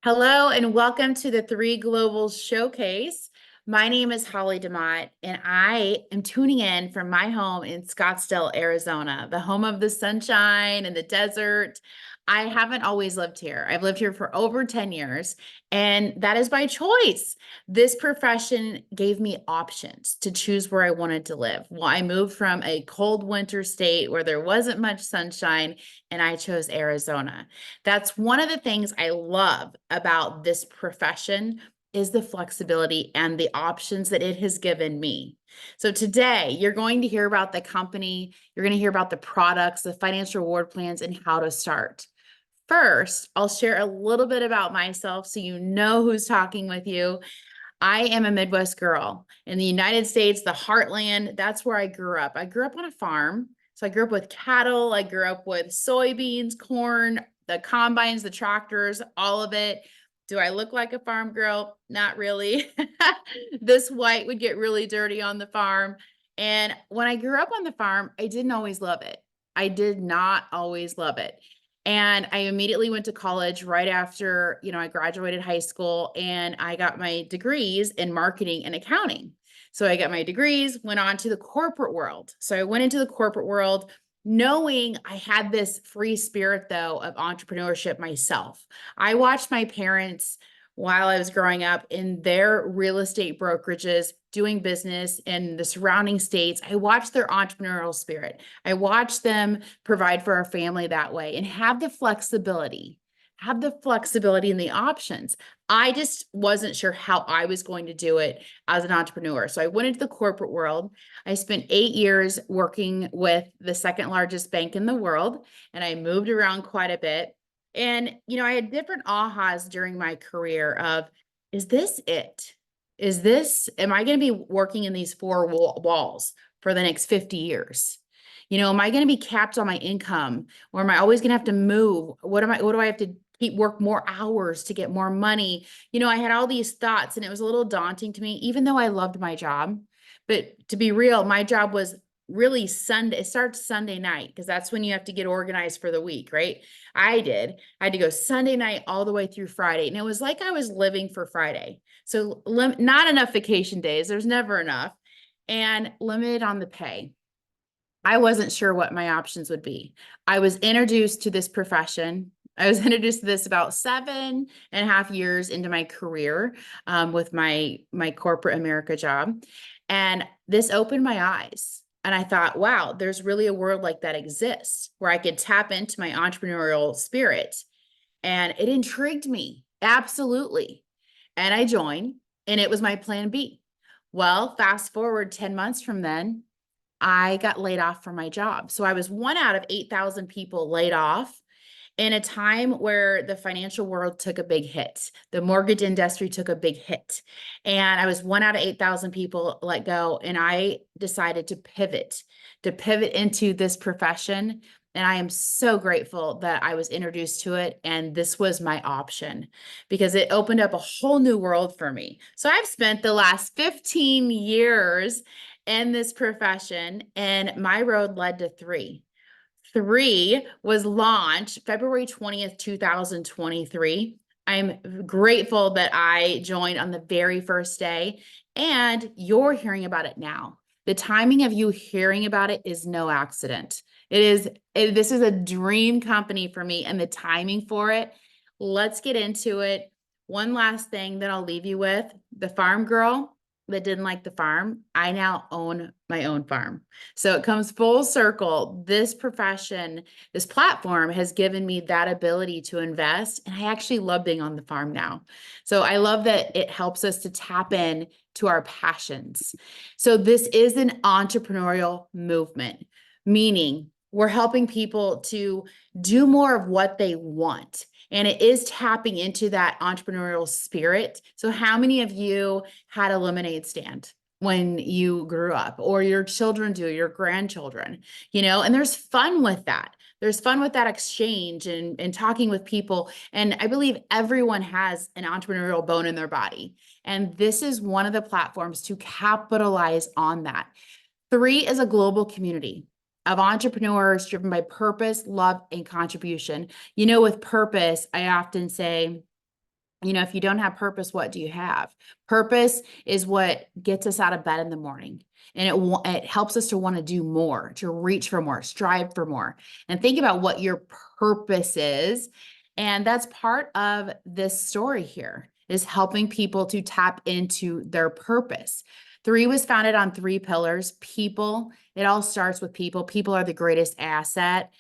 Hello and welcome to the Three Global Showcase. My name is Holly Demott, and I am tuning in from my home in Scottsdale, Arizona, the home of the sunshine and the desert. I haven't always lived here. I've lived here for over 10 years, and that is by choice. This profession gave me options to choose where I wanted to live. Well, I moved from a cold winter state where there wasn't much sunshine, and I chose Arizona. That's one of the things I love about this profession is the flexibility and the options that it has given me. So today you're going to hear about the company, you're going to hear about the products, the financial reward plans, and how to start. First, I'll share a little bit about myself so you know who's talking with you. I am a Midwest girl in the United States, the heartland. That's where I grew up. I grew up on a farm. So I grew up with cattle. I grew up with soybeans, corn, the combines, the tractors, all of it. Do I look like a farm girl? Not really. This white would get really dirty on the farm. And when I grew up on the farm, I didn't always love it. I did not always love it. And I immediately went to college right after, I graduated high school and I got my degrees in marketing and accounting. So I got my degrees, went on to the corporate world. So I went into the corporate world knowing I had this free spirit though of entrepreneurship myself. I watched my parents while I was growing up in their real estate brokerages doing business in the surrounding states. I watched their entrepreneurial spirit. I watched them provide for our family that way and have the flexibility, and the options. I just wasn't sure how I was going to do it as an entrepreneur. So I went into the corporate world. I spent 8 years working with the second largest bank in the world, and I moved around quite a bit. And, I had different ahas during my career of, is this it? Am I going to be working in these four walls for the next 50 years? Am I going to be capped on my income, or am I always going to have to move? What do I have to work more hours to get more money? I had all these thoughts and it was a little daunting to me, even though I loved my job. But to be real, my job was really Sunday. It starts Sunday night because that's when you have to get organized for the week, right? I had to go Sunday night all the way through Friday. And it was like I was living for Friday. So not enough vacation days. There's never enough, and limited on the pay. I wasn't sure what my options would be. I was introduced to this profession. I was introduced to this about 7.5 years into my career with my corporate America job. And this opened my eyes. And I thought, wow, there's really a world like that exists where I could tap into my entrepreneurial spirit. And it intrigued me. Absolutely. And I joined, and it was my plan B. Well, fast forward 10 months from then, I got laid off from my job. So I was one out of 8,000 people laid off in a time where the financial world took a big hit. The mortgage industry took a big hit. And I was one out of 8,000 people let go. And I decided to pivot into this profession. And I am so grateful that I was introduced to it. And this was my option because it opened up a whole new world for me. So I've spent the last 15 years in this profession, and my road led to three. Three was launched February 20th, 2023. I'm grateful that I joined on the very first day, and you're hearing about it now. The timing of you hearing about it is no accident. This is a dream company for me, and the timing for it. Let's get into it. One last thing that I'll leave you with, the farm girl that didn't like the farm, I now own my own farm. So it comes full circle. This profession, this platform has given me that ability to invest. And I actually love being on the farm now. So I love that it helps us to tap in to our passions. So this is an entrepreneurial movement, meaning we're helping people to do more of what they want. And it is tapping into that entrepreneurial spirit. So how many of you had a lemonade stand when you grew up, or your children do, your grandchildren, and there's fun with that. There's fun with that exchange and talking with people. And I believe everyone has an entrepreneurial bone in their body. And this is one of the platforms to capitalize on that. Three is a global community of entrepreneurs driven by purpose, love, and contribution. With purpose, I often say if you don't have purpose, what do you have? Purpose is what gets us out of bed in the morning. And it helps us to want to do more, to reach for more, strive for more. And think about what your purpose is. And that's part of this story here, is helping people to tap into their purpose. 3 was founded on 3 pillars. People, it all starts with people. People are the greatest asset.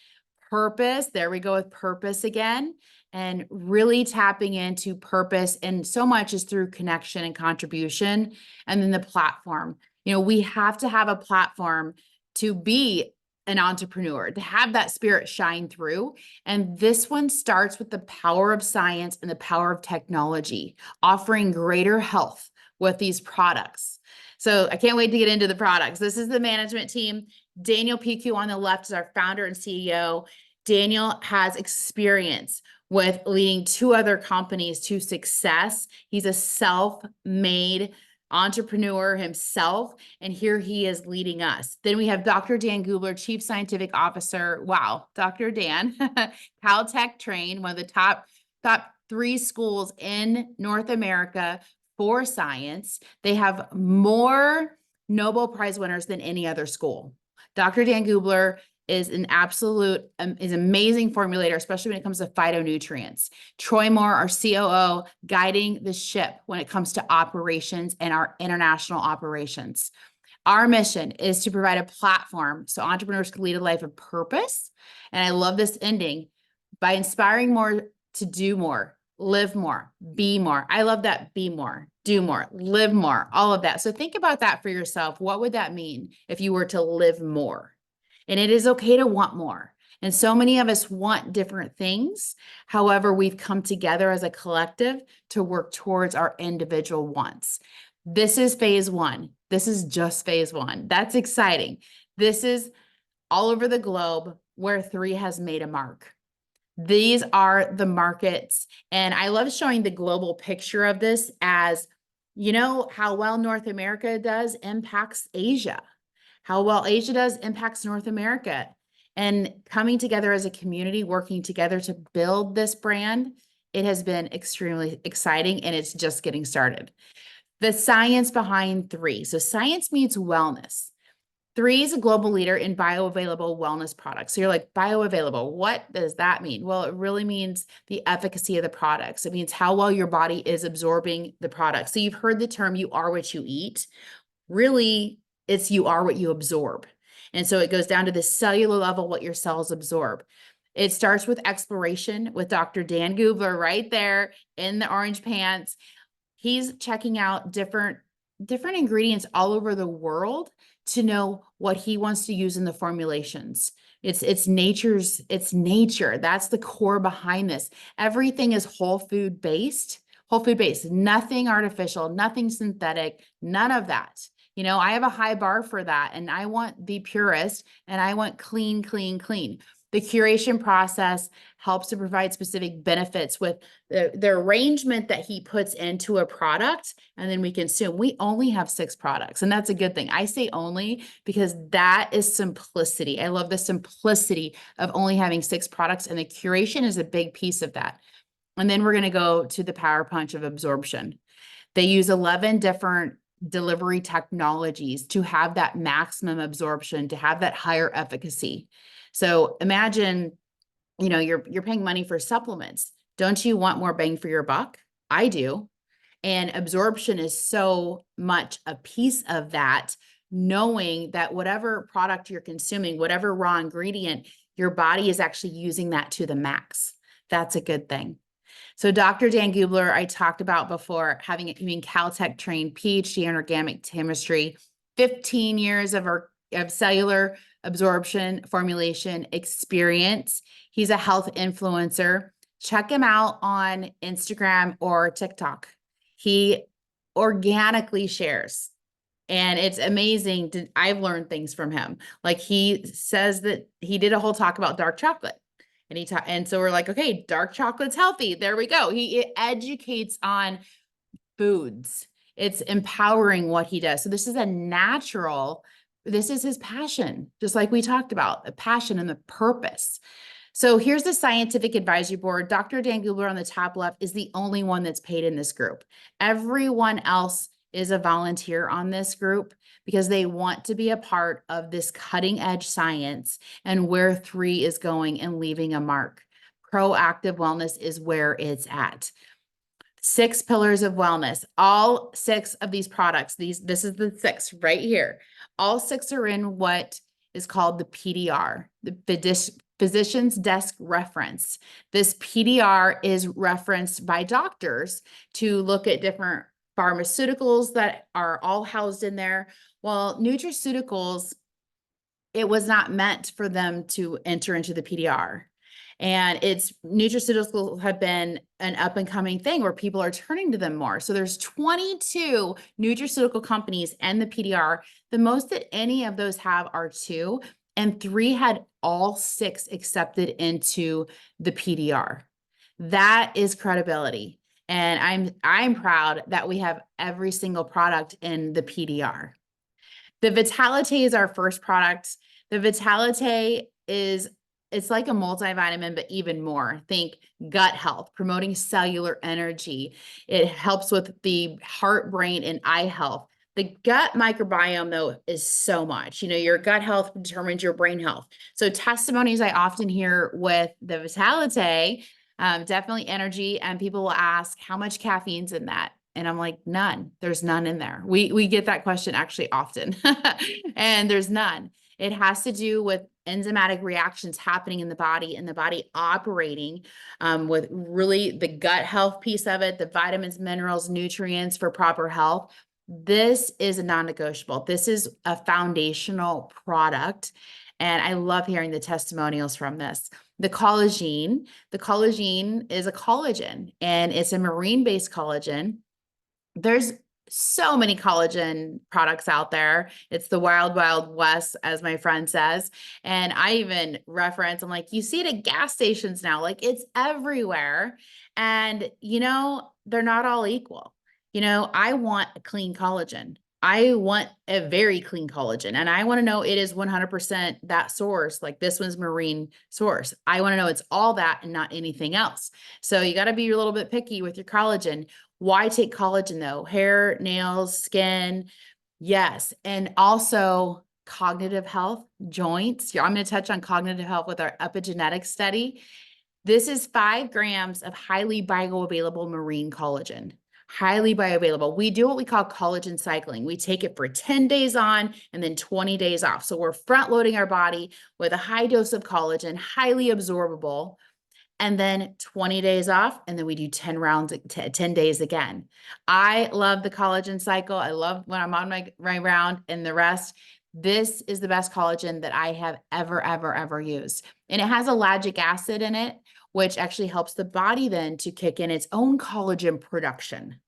Purpose, there we go with purpose again, and really tapping into purpose. And so much is through connection and contribution. And then the platform, we have to have a platform to be an entrepreneur, to have that spirit shine through. And this one starts with the power of science and the power of technology, offering greater health with these products. So I can't wait to get into the products. This is the management team. Daniel PQ on the left is our founder and CEO. Daniel has experience with leading 2 other companies to success. He's a self-made entrepreneur himself, and here he is leading us. Then we have Dr. Dan Gubler, Chief Scientific Officer. Wow, Dr. Dan, Caltech trained, one of the top 3 schools in North America for science. They have more Nobel Prize winners than any other school. Dr. Dan Gubler is an absolute, is amazing formulator, especially when it comes to phytonutrients. Troy Moore, our COO, guiding the ship when it comes to operations and our international operations. Our mission is to provide a platform so entrepreneurs can lead a life of purpose. And I love this ending, by inspiring more to do more, live more, be more. I love that. Be more, do more, live more, all of that. So think about that for yourself. What would that mean if you were to live more? And it is okay to want more. And so many of us want different things. However, we've come together as a collective to work towards our individual wants. This is phase 1. This is just phase 1. That's exciting. This is all over the globe where 3 has made a mark. These are the markets. And I love showing the global picture of this, as how well North America does impacts Asia. How well Asia does impacts North America. And coming together as a community, working together to build this brand, it has been extremely exciting, and it's just getting started. The science behind 3. So science meets wellness. 3 is a global leader in bioavailable wellness products. So you're like, bioavailable, what does that mean? Well, it really means the efficacy of the products. It means how well your body is absorbing the product. So you've heard the term, you are what you eat. Really, it's you are what you absorb. And so it goes down to the cellular level, what your cells absorb. It starts with exploration with Dr. Dan Gubler right there in the orange pants. He's checking out different ingredients all over the world to know what he wants to use in the formulations. It's nature. That's the core behind this. Everything is whole food based, nothing artificial, nothing synthetic, none of that. I have a high bar for that, and I want the purest, and I want clean, clean, clean. The curation process helps to provide specific benefits with the arrangement that he puts into a product, and then we consume. We only have 6 products, and that's a good thing. I say only because that is simplicity. I love the simplicity of only having 6 products, and the curation is a big piece of that. And then we're going to go to the power punch of absorption. They use 11 different delivery technologies to have that maximum absorption, to have that higher efficacy. So imagine, you're paying money for supplements. Don't you want more bang for your buck? I do. And absorption is so much a piece of that, knowing that whatever product you're consuming, whatever raw ingredient, your body is actually using that to the max. That's a good thing. So Dr. Dan Gubler, I talked about before, being Caltech trained, PhD in organic chemistry, 15 years of cellular absorption formulation experience. He's a health influencer. Check him out on Instagram or TikTok. He organically shares, and it's amazing. I've learned things from him. Like, he says that he did a whole talk about dark chocolate. And so we're like, okay, dark chocolate's healthy. There we go. He educates on foods. It's empowering what he does. So this is this is his passion, just like we talked about, the passion and the purpose. So here's the scientific advisory board. Dr. Dan Gubler on the top left is the only one that's paid in this group. Everyone else is a volunteer on this group because they want to be a part of this cutting edge science and where 3 is going and leaving a mark. Proactive wellness is where it's at. 6 pillars of wellness. All 6 of these products, this is the 6 right here. All 6 are in what is called the PDR, the Physician's Desk Reference. This PDR is referenced by doctors to look at different pharmaceuticals that are all housed in there. Well, nutraceuticals, it was not meant for them to enter into the PDR. And it's nutraceuticals have been an up and coming thing where people are turning to them more. So there's 22 nutraceutical companies and the PDR. The most that any of those have are 2, and 3 had all 6 accepted into the PDR. That is credibility. And I'm proud that we have every single product in the PDR. The Vitalite is our first product. The Vitalite it's like a multivitamin, but even more. Think gut health, promoting cellular energy. It helps with the heart, brain, and eye health. The gut microbiome, though, is so much. Your gut health determines your brain health. So testimonies I often hear with the Vitalite, definitely energy, and people will ask, how much caffeine's in that? And I'm like, none. There's none in there. We get that question actually often, and there's none. It has to do with enzymatic reactions happening in the body and the body operating with really the gut health piece of it, the vitamins, minerals, nutrients for proper health. This is a non-negotiable. This is a foundational product. And I love hearing the testimonials from this. The collagen is a collagen, and it's a marine-based collagen. There's so many collagen products out there. It's the wild, wild west, as my friend says. And I even reference, I'm like, you see it at gas stations now, like it's everywhere. And, they're not all equal. I want a clean collagen. I want a very clean collagen, and I want to know it is 100% that source. Like this one's marine source. I want to know it's all that and not anything else. So you got to be a little bit picky with your collagen. Why take collagen though? Hair, nails, skin. Yes. And also cognitive health, joints. I'm going to touch on cognitive health with our epigenetic study. This is 5 grams of highly bioavailable marine collagen. Highly bioavailable. We do what we call collagen cycling. We take it for 10 days on and then 20 days off. So we're front loading our body with a high dose of collagen, highly absorbable, and then 20 days off. And then we do 10 rounds, 10 days again. I love the collagen cycle. I love when I'm on my round and the rest. This is the best collagen that I have ever used. And it has a lactic acid in it, which actually helps the body then to kick in its own collagen production.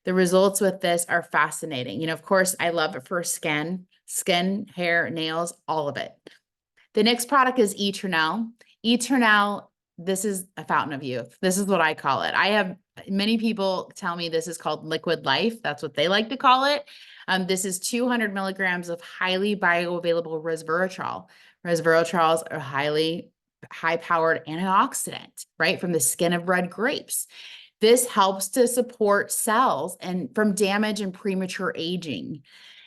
The results with this are fascinating. Of course, I love it for skin, hair, nails, all of it. The next product is Eternal. Eternal, this is a fountain of youth. This is what I call it. I have many people tell me this is called liquid life. That's what they like to call it. This is 200 milligrams of highly bioavailable resveratrol. Resveratrols are high-powered antioxidant, right, from the skin of red grapes. This helps to support cells and from damage and premature aging.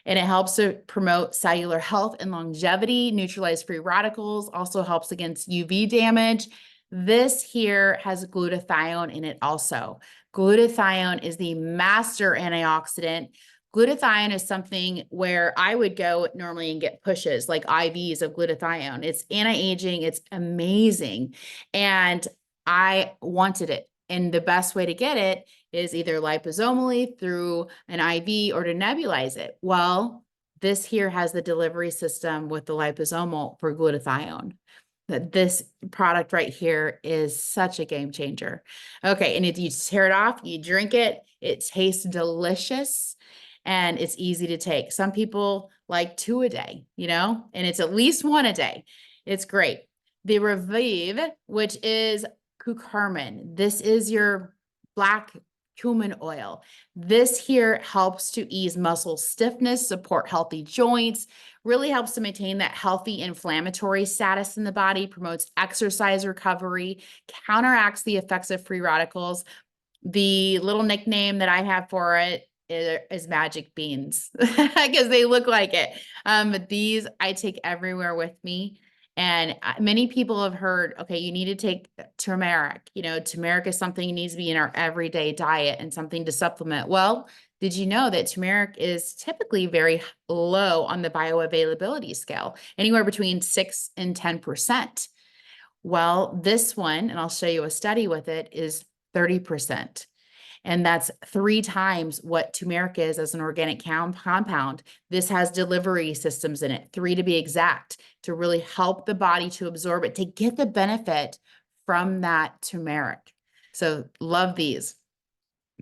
And it helps to promote cellular health and longevity, neutralize free radicals, also helps against UV damage. This here has glutathione in it also. Glutathione is the master antioxidant. Glutathione is something where I would go normally and get pushes like IVs of glutathione. It's anti-aging. It's amazing. And I wanted it. And the best way to get it is either liposomally through an IV or to nebulize it. Well, this here has the delivery system with the liposomal for glutathione. This product right here is such a game changer. Okay, and if you tear it off, you drink it, it tastes delicious and it's easy to take. Some people like 2 a day, and it's at least 1 a day. It's great. The Revive, which is curcumin. This is your black cumin oil. This here helps to ease muscle stiffness, support healthy joints, really helps to maintain that healthy inflammatory status in the body, promotes exercise recovery, counteracts the effects of free radicals. The little nickname that I have for it is magic beans because they look like it. But these I take everywhere with me. And many people have heard, okay, you need to take turmeric. You know, turmeric is something that needs to be in our everyday diet and something to supplement. Well, did you know that turmeric is typically very low on the bioavailability scale, anywhere between 6 and 10%? Well, this one, and I'll show you a study with it, is 30%. And that's 3 times what turmeric is as an organic compound. This has delivery systems in it, 3 to be exact, to really help the body to absorb it, to get the benefit from that turmeric. So love these.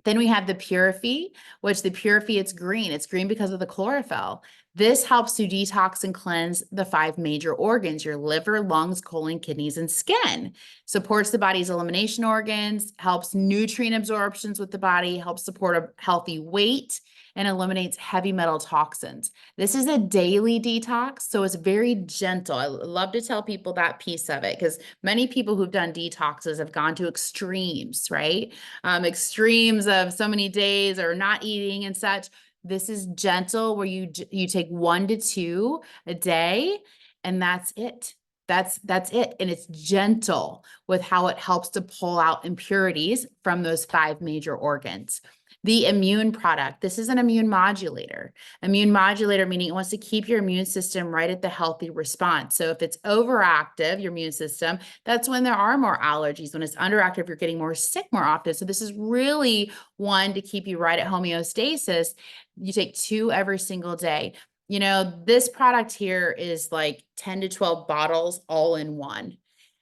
Then we have the Purify, which the Purify, it's green. It's green because of the chlorophyll. This helps to detox and cleanse the 5 major organs, your liver, lungs, colon, kidneys, and skin. Supports the body's elimination organs, helps nutrient absorptions with the body, helps support a healthy weight, and eliminates heavy metal toxins. This is a daily detox, so it's very gentle. I love to tell people that piece of it because many people who've done detoxes have gone to extremes, right? Extremes of so many days or not eating and such. This is gentle where you take 1 to 2 a day, and that's it. That's it. And it's gentle with how it helps to pull out impurities from those 5 major organs. The immune product, this is an immune modulator. Immune modulator meaning it wants to keep your immune system right at the healthy response. So if it's overactive, your immune system, that's when there are more allergies. When it's underactive, you're getting more sick more often. So this is really one to keep you right at homeostasis. You take 2 every single day. You know, this product here is like 10 to 12 bottles all in one.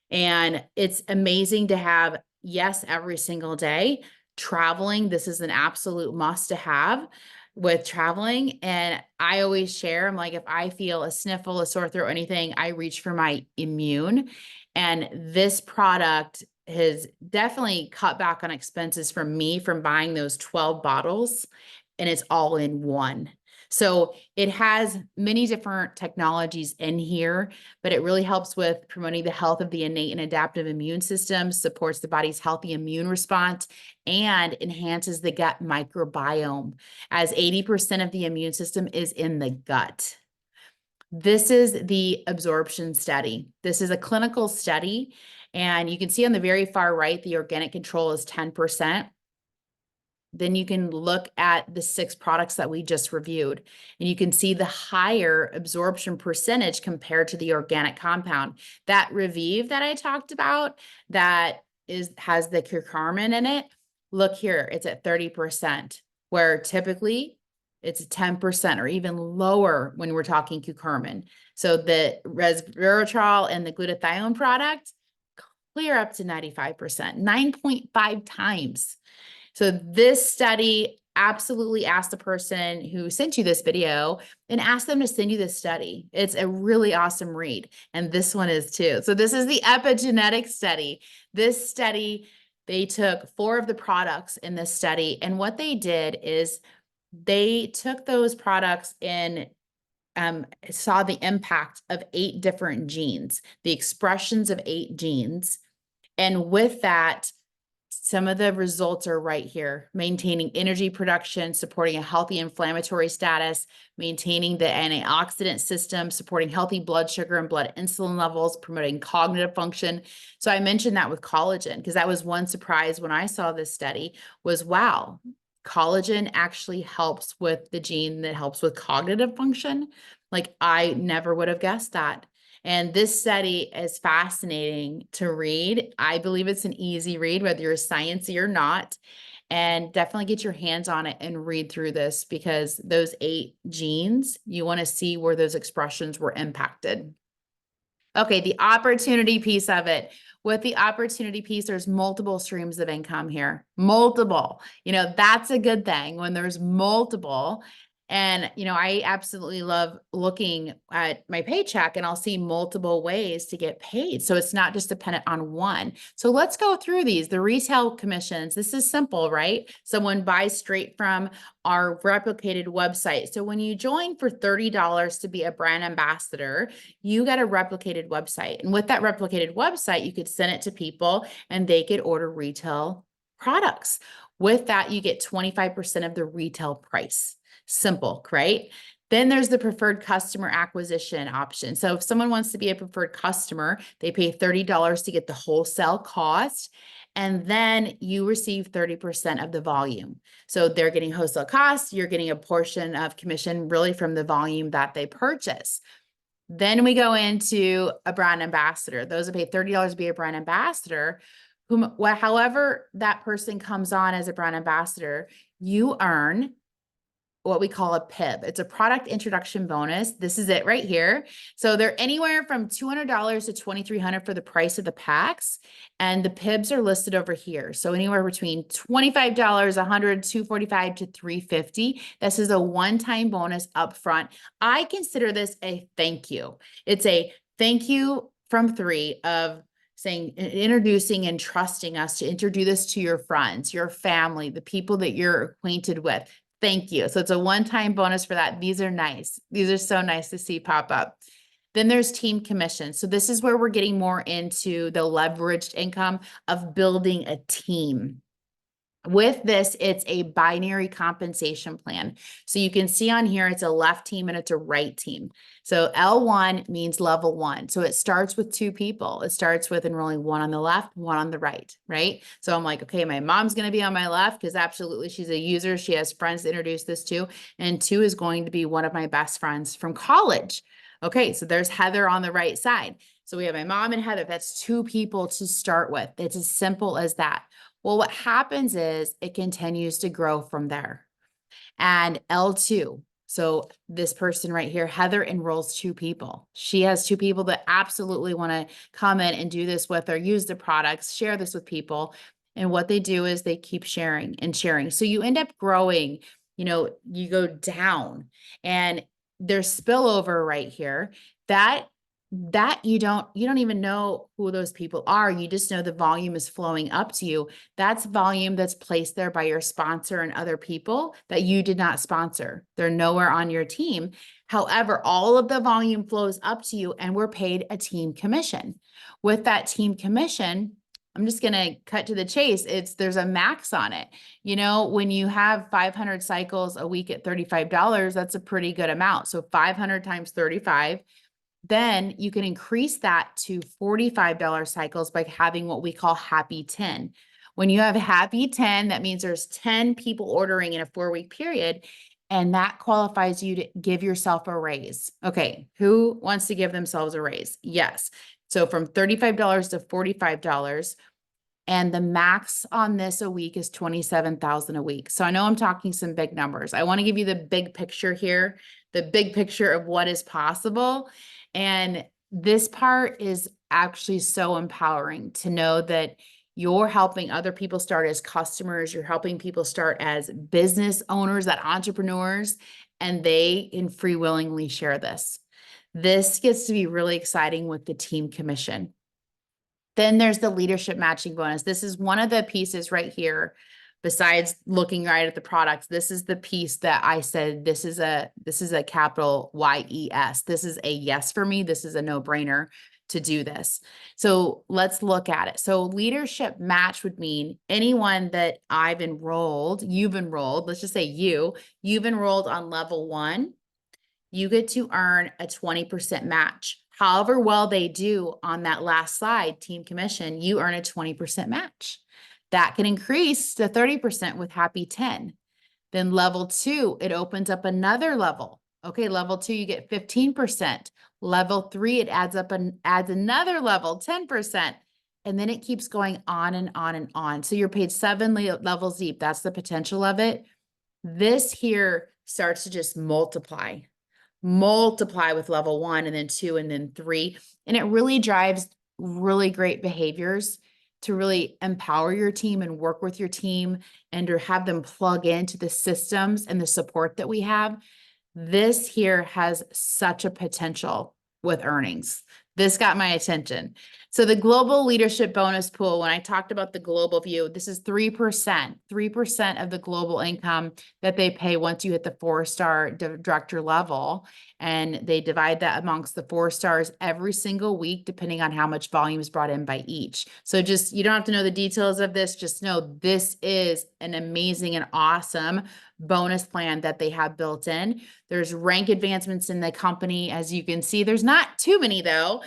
And it's amazing to have, yes, every single day. Traveling, this is an absolute must to have with traveling. And I always share, I'm like, if I feel a sniffle, a sore throat, anything, I reach for my immune. And this product has definitely cut back on expenses for me from buying those 12 bottles, and it's all in one. So it has many different technologies in here, but it really helps with promoting the health of the innate and adaptive immune system, supports the body's healthy immune response, and enhances the gut microbiome, as 80% of the immune system is in the gut. This is the absorption study. This is a clinical study, and you can see on the very far right, the organic control is 10%. Then you can look at the 6 products that we just reviewed, and you can see the higher absorption percentage compared to the organic compound. That Revive that I talked about, that has the curcumin in it. Look here, it's at 30%, where typically it's 10% or even lower when we're talking curcumin. So the resveratrol and the glutathione product clear up to 95%, 9.5 times. So this study absolutely asked the person who sent you this video and asked them to send you this study. It's a really awesome read. And this one is too. So this is the epigenetic study. This study, they took 4 of the products in this study. And what they did is they took those products and saw the impact of 8 different genes, the expressions of 8 genes. And with that, some of the results are right here: maintaining energy production, supporting a healthy inflammatory status, maintaining the antioxidant system, supporting healthy blood sugar and blood insulin levels, promoting cognitive function. So I mentioned that with collagen because that was one surprise when I saw this study was, wow, collagen actually helps with the gene that helps with cognitive function. Like I never would have guessed that. And this study is fascinating to read. I believe it's an easy read, whether you're sciencey or not. And definitely get your hands on it and read through this because those 8 genes, you want to see where those expressions were impacted. Okay, the opportunity piece of it. With the opportunity piece, there's multiple streams of income here. Multiple. You know, that's a good thing when there's multiple. And, I absolutely love looking at my paycheck and I'll see multiple ways to get paid. So it's not just dependent on one. So let's go through these. The retail commissions. This is simple, right? Someone buys straight from our replicated website. So when you join for $30 to be a brand ambassador, you got a replicated website. And with that replicated website, you could send it to people and they could order retail products. With that, you get 25% of the retail price. Simple, right? Then there's the preferred customer acquisition option. So if someone wants to be a preferred customer, they pay $30 to get the wholesale cost, and then you receive 30% of the volume. So they're getting wholesale costs, you're getting a portion of commission really from the volume that they purchase. Then we go into a brand ambassador. Those that pay $30 to be a brand ambassador, however that person comes on as a brand ambassador, you earn what we call a PIB. It's a product introduction bonus. This is it right here. So they're anywhere from $200 to $2,300 for the price of the packs. And the PIBs are listed over here. So anywhere between $25, $100, $245 to $350. This is a one-time bonus upfront. I consider this a thank you. It's a thank you from three of saying, introducing and trusting us to introduce this to your friends, your family, the people that you're acquainted with. Thank you. So it's a one-time bonus for that. These are nice. These are so nice to see pop up. Then there's team commission. So this is where we're getting more into the leveraged income of building a team. With this, it's a binary compensation plan. So you can see on here, it's a left team and it's a right team. So L1 means level one. So it starts with two people. It starts with enrolling one on the left, one on the right, right? So I'm like, okay, my mom's going to be on my left because absolutely she's a user. She has friends to introduce this to. And two is going to be one of my best friends from college. Okay, so there's Heather on the right side. So we have my mom and Heather. That's two people to start with. It's as simple as that. Well, what happens is it continues to grow from there. And L2, so this person right here, Heather, enrolls two people. She has two people that absolutely want to come in and do this with or use the products, share this with people. And what they do is they keep sharing and sharing. So you end up growing, you go down and there's spillover right here that you don't even know who those people are. You just know the volume is flowing up to you. That's volume that's placed there by your sponsor and other people that you did not sponsor. They're nowhere on your team. However, all of the volume flows up to you and we're paid a team commission. With that team commission, I'm just going to cut to the chase. There's a max on it. When you have 500 cycles a week at $35, that's a pretty good amount. So 500 times 35, then you can increase that to $45 cycles by having what we call happy 10. When you have happy 10, that means there's 10 people ordering in a 4-week period, and that qualifies you to give yourself a raise. Okay, who wants to give themselves a raise? Yes. So from $35 to $45, and the max on this a week is $27,000 a week. So I know I'm talking some big numbers. I want to give you the big picture here, the big picture of what is possible. And this part is actually so empowering to know that you're helping other people start as customers. You're helping people start as business owners, that entrepreneurs, and they can free willingly share this. This gets to be really exciting with the team commission. Then there's the leadership matching bonus. This is one of the pieces right here. Besides looking right at the products, this is the piece that I said, this is a capital YES. This is a yes for me. This is a no-brainer to do this. So let's look at it. So leadership match would mean anyone that you've enrolled, let's just say you've enrolled on level 1, you get to earn a 20% match. However well they do on that last slide, team commission, you earn a 20% match. That can increase to 30% with happy 10. Then level 2, it opens up another level. Okay, level 2, you get 15%. Level 3, it adds another level, 10%. And then it keeps going on and on and on. So you're paid 7 levels deep. That's the potential of it. This here starts to just multiply with level 1 and then 2 and then 3. And it really drives really great behaviors to really empower your team and work with your team and to have them plug into the systems and the support that we have, this here has such a potential with earnings. This got my attention. So the global leadership bonus pool, when I talked about the global view, this is 3% of the global income that they pay once you hit the 4-star director level. And they divide that amongst the 4 stars every single week, depending on how much volume is brought in by each. So just, you don't have to know the details of this. Just know this is an amazing and awesome bonus plan that they have built in. There's rank advancements in the company. As you can see, there's not too many though.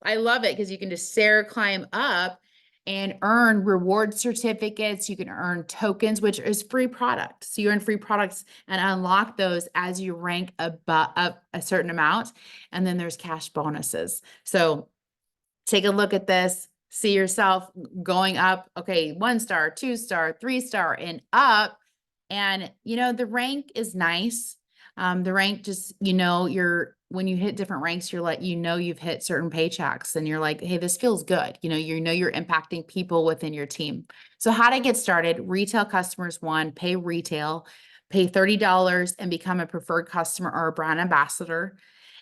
I love it because you can just climb up and earn reward certificates. You can earn tokens, which is free product. So you earn free products and unlock those as you rank above a certain amount. And then there's cash bonuses. So take a look at this, see yourself going up. Okay, 1-star, 2-star, 3-star, and up. And, the rank is nice. The rank just, when you hit different ranks, you're like, you've hit certain paychecks and you're like, hey, this feels good. You're impacting people within your team. So how to get started, retail customers, pay retail, pay $30 and become a preferred customer or a brand ambassador.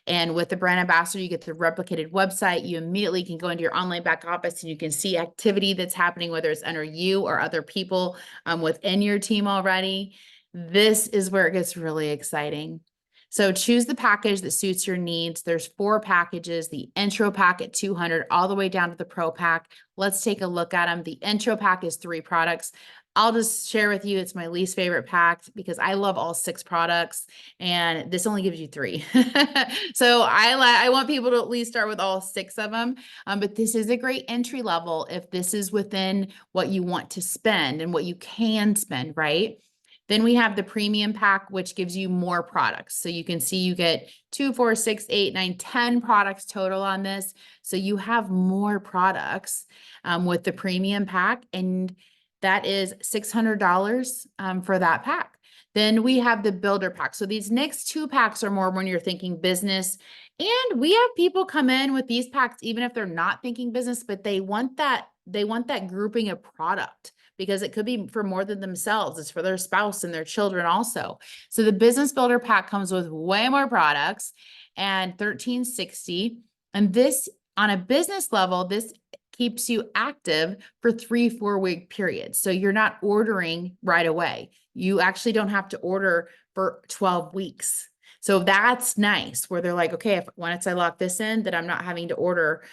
And with the brand ambassador, you get the replicated website. You immediately can go into your online back office and you can see activity that's happening, whether it's under you or other people within your team already. This is where it gets really exciting. So choose the package that suits your needs. There's 4 packages, the intro pack at $200 all the way down to the pro pack. Let's take a look at them. The intro pack is 3 products. I'll just share with you, it's my least favorite pack because I love all 6 products and this only gives you 3. So I want people to at least start with all 6 of them. But this is a great entry level if this is within what you want to spend and what you can spend, right? Then we have the premium pack, which gives you more products. So you can see you get 2, 4, 6, 8, 9, 10 products total on this. So you have more products with the premium pack, and that is $600 for that pack. Then we have the builder pack. So these next 2 packs are more when you're thinking business. And we have people come in with these packs, even if they're not thinking business, but they want that grouping of product because it could be for more than themselves. It's for their spouse and their children also. So the business builder pack comes with way more products and $13.60. And this, on a business level, this keeps you active for 3-4 week periods. So you're not ordering right away. You actually don't have to order for 12 weeks. So that's nice where they're like, okay, once I lock this in, that I'm not having to order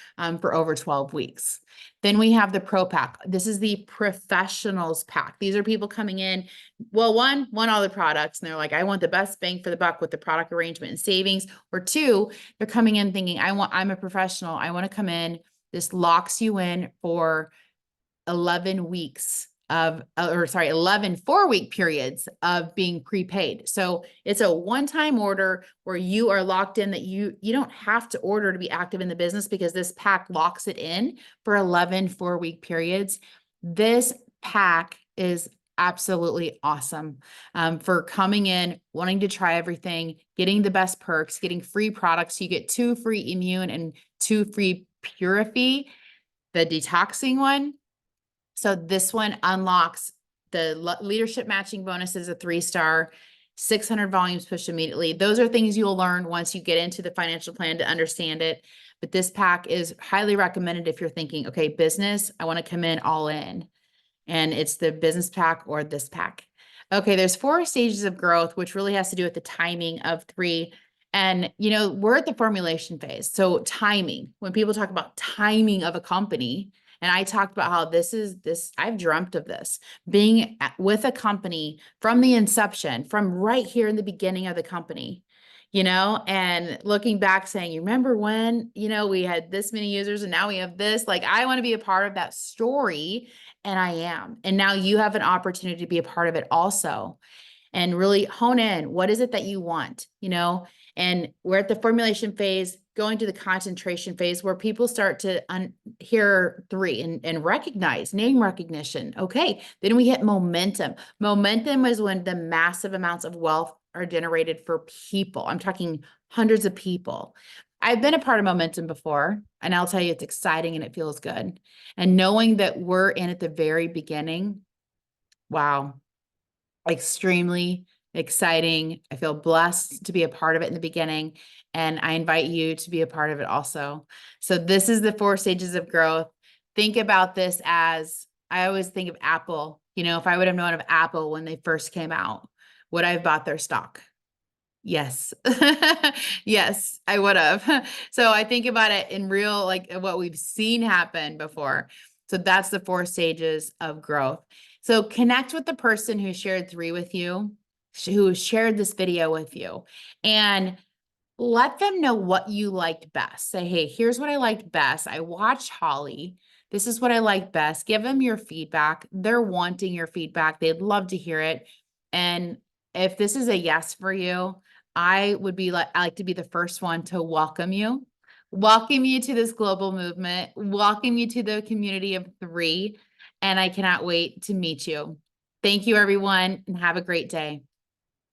for over 12 weeks. Then we have the pro pack. This is the professionals pack. These are people coming in, well, one, all the products, and they're like, I want the best bang for the buck with the product arrangement and savings. Or 2, they're coming in thinking, I'm a professional. I want to come in. This locks you in for 11 weeks of, 11 4-week periods of being prepaid. So it's a one-time order where you are locked in that you don't have to order to be active in the business because this pack locks it in for 11 4-week periods. This pack is absolutely awesome for coming in, wanting to try everything, getting the best perks, getting free products. You get 2 free immune and 2 free Purify, the detoxing one. So this one unlocks the leadership matching bonus is a 3-star, 600 volumes pushed immediately. Those are things you'll learn once you get into the financial plan to understand it. But this pack is highly recommended if you're thinking, okay, business, I want to come in all in. And it's the business pack or this pack. Okay, there's 4 stages of growth, which really has to do with the timing of 3. And, we're at the formulation phase. So timing, when people talk about timing of a company, and I talked about how I've dreamt of this, being with a company from the inception, from right here in the beginning of the company, and looking back saying, you remember when, we had this many users and now we have this, like, I want to be a part of that story. And I am. And now you have an opportunity to be a part of it also. And really hone in, what is it that you want, and we're at the formulation phase, going to the concentration phase where people start to hear 3 and recognize, name recognition. Okay, then we hit momentum. Momentum is when the massive amounts of wealth are generated for people. I'm talking hundreds of people. I've been a part of Momentum before, and I'll tell you it's exciting and it feels good. And knowing that we're in at the very beginning, wow, extremely exciting. I feel blessed to be a part of it in the beginning, and I invite you to be a part of it also. So this is the 4 stages of growth. Think about this as, I always think of Apple. You know, if I would have known of Apple when they first came out, would I have bought their stock? Yes. Yes, I would have. So I think about it in real, like what we've seen happen before. So that's the 4 stages of growth. So connect with the person who shared 3 with you, who shared this video with you, and let them know what you liked best. Say, hey, here's what I liked best. I watched Holly. This is what I liked best. Give them your feedback. They're wanting your feedback. They'd love to hear it. And if this is a yes for you, I like to be the first one to welcome you to this global movement, welcome you to the community of 3. And I cannot wait to meet you. Thank you, everyone, and have a great day.